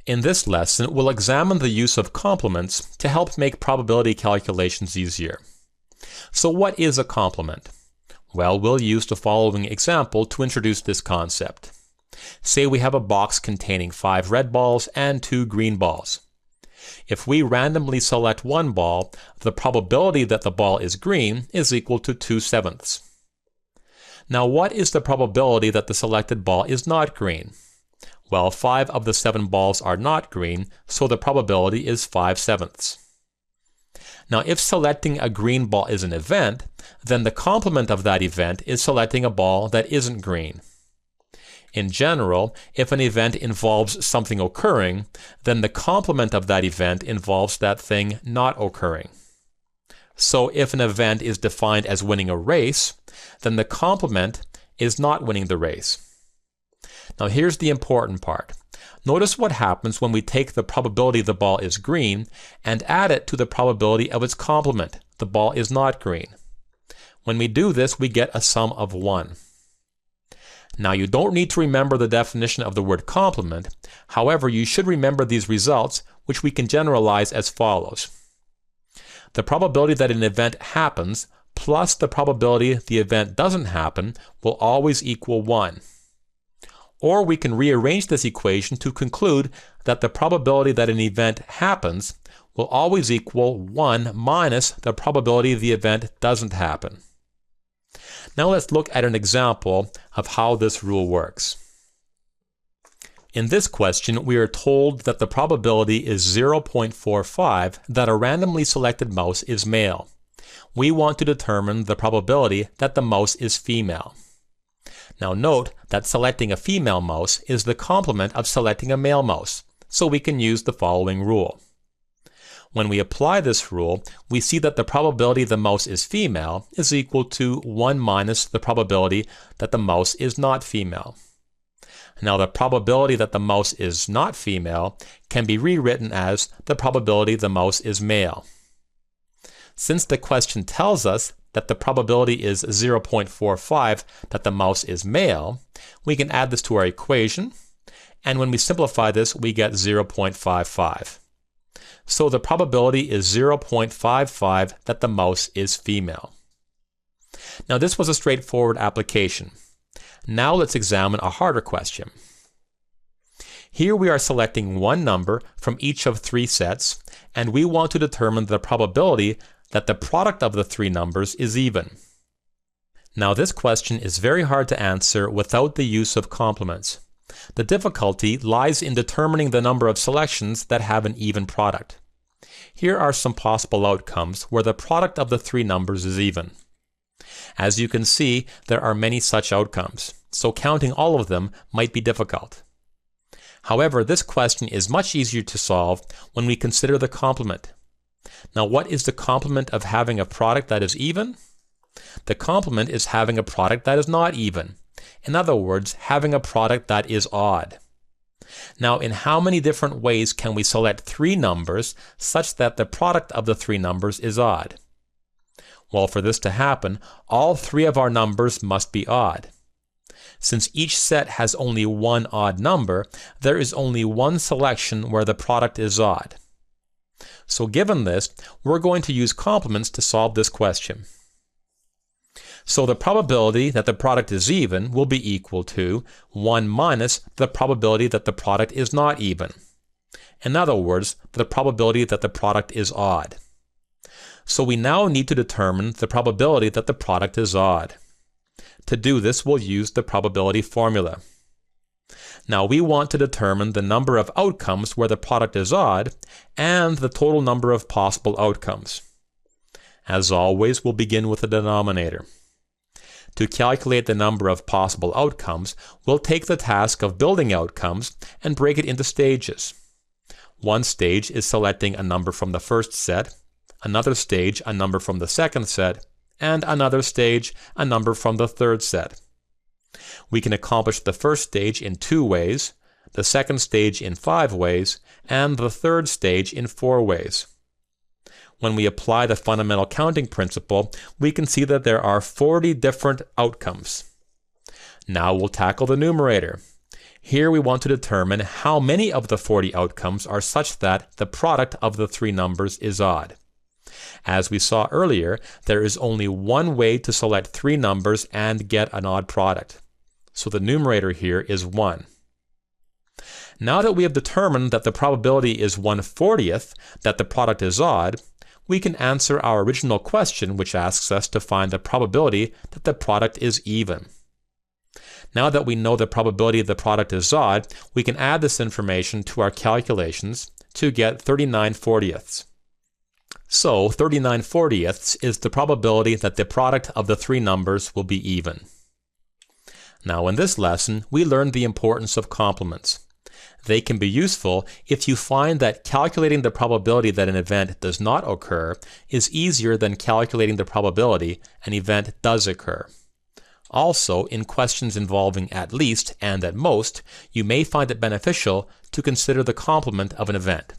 In this lesson, we'll examine the use of complements to help make probability calculations easier. So what is a complement? Well, we'll use the following example to introduce this concept. Say we have a box containing 5 red balls and 2 green balls. If we randomly select one ball, the probability that the ball is green is equal to 2/7. Now, what is the probability that the selected ball is not green? Well, 5 of the 7 balls are not green, so the probability is 5/7. Now, if selecting a green ball is an event, then the complement of that event is selecting a ball that isn't green. In general, if an event involves something occurring, then the complement of that event involves that thing not occurring. So if an event is defined as winning a race, then the complement is not winning the race. Now here's the important part. Notice what happens when we take the probability the ball is green and add it to the probability of its complement, the ball is not green. When we do this, we get a sum of 1. Now you don't need to remember the definition of the word complement. However, you should remember these results, which we can generalize as follows. The probability that an event happens plus the probability the event doesn't happen will always equal 1. Or we can rearrange this equation to conclude that the probability that an event happens will always equal 1 minus the probability the event doesn't happen. Now let's look at an example of how this rule works. In this question, we are told that the probability is 0.45 that a randomly selected mouse is male. We want to determine the probability that the mouse is female. Now note that selecting a female mouse is the complement of selecting a male mouse, so we can use the following rule. When we apply this rule, we see that the probability the mouse is female is equal to 1 minus the probability that the mouse is not female. Now the probability that the mouse is not female can be rewritten as the probability the mouse is male. Since the question tells us that the probability is 0.45 that the mouse is male, we can add this to our equation, and when we simplify this, we get 0.55. So the probability is 0.55 that the mouse is female. Now this was a straightforward application. Now let's examine a harder question. Here we are selecting one number from each of 3 sets, and we want to determine the probability that the product of the 3 numbers is even. Now this question is very hard to answer without the use of complements. The difficulty lies in determining the number of selections that have an even product. Here are some possible outcomes where the product of the 3 numbers is even. As you can see, there are many such outcomes, so counting all of them might be difficult. However, this question is much easier to solve when we consider the complement. Now, what is the complement of having a product that is even? The complement is having a product that is not even. In other words, having a product that is odd. Now, in how many different ways can we select 3 numbers such that the product of the 3 numbers is odd? Well, for this to happen, all 3 of our numbers must be odd. Since each set has only one odd number, there is only one selection where the product is odd. So given this, we're going to use complements to solve this question. So the probability that the product is even will be equal to 1 minus the probability that the product is not even. In other words, the probability that the product is odd. So we now need to determine the probability that the product is odd. To do this, we'll use the probability formula. Now we want to determine the number of outcomes where the product is odd and the total number of possible outcomes. As always, we'll begin with the denominator. To calculate the number of possible outcomes, we'll take the task of building outcomes and break it into stages. One stage is selecting a number from the first set, another stage a number from the second set, and another stage a number from the third set. We can accomplish the first stage in 2 ways, the second stage in 5 ways, and the third stage in 4 ways. When we apply the fundamental counting principle, we can see that there are 40 different outcomes. Now we'll tackle the numerator. Here we want to determine how many of the 40 outcomes are such that the product of the three numbers is odd. As we saw earlier, there is only one way to select three numbers and get an odd product. So the numerator here is 1. Now that we have determined that the probability is 1/40th that the product is odd, we can answer our original question, which asks us to find the probability that the product is even. Now that we know the probability the product is odd, we can add this information to our calculations to get 39/40ths. So 39/40ths is the probability that the product of the three numbers will be even. Now in this lesson, we learned the importance of complements. They can be useful if you find that calculating the probability that an event does not occur is easier than calculating the probability an event does occur. Also, in questions involving at least and at most, you may find it beneficial to consider the complement of an event.